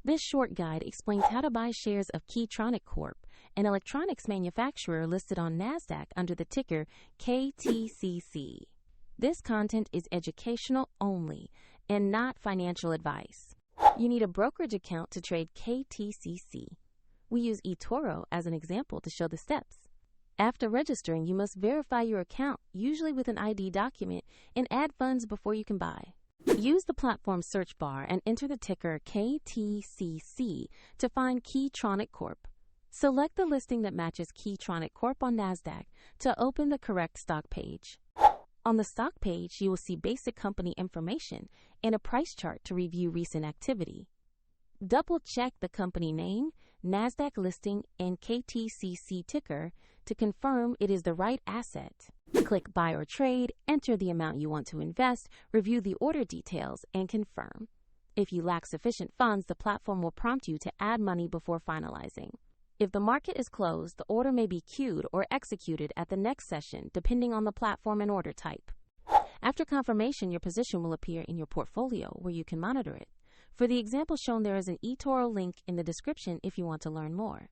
This short guide explains how to buy shares of Key Tronic Corp, an electronics manufacturer listed on NASDAQ under the ticker KTCC. This content is educational only and not financial advice. You need a brokerage account to trade KTCC. We use eToro as an example to show the steps. After registering, you must verify your account, usually with an ID document, and add funds before you can buy. Use the platform search bar and enter the ticker KTCC to find Key Tronic Corp. Select the listing that matches Key Tronic Corp on NASDAQ to open the correct stock page. On the stock page, you will see basic company information and a price chart to review recent activity. Double-check the company name, NASDAQ listing, and KTCC ticker to confirm it is the right asset. Click Buy or Trade, enter the amount you want to invest, review the order details, and confirm. If you lack sufficient funds, the platform will prompt you to add money before finalizing. If the market is closed, the order may be queued or executed at the next session, depending on the platform and order type. After confirmation, your position will appear in your portfolio where you can monitor it. For the example shown, there is an eToro link in the description if you want to learn more.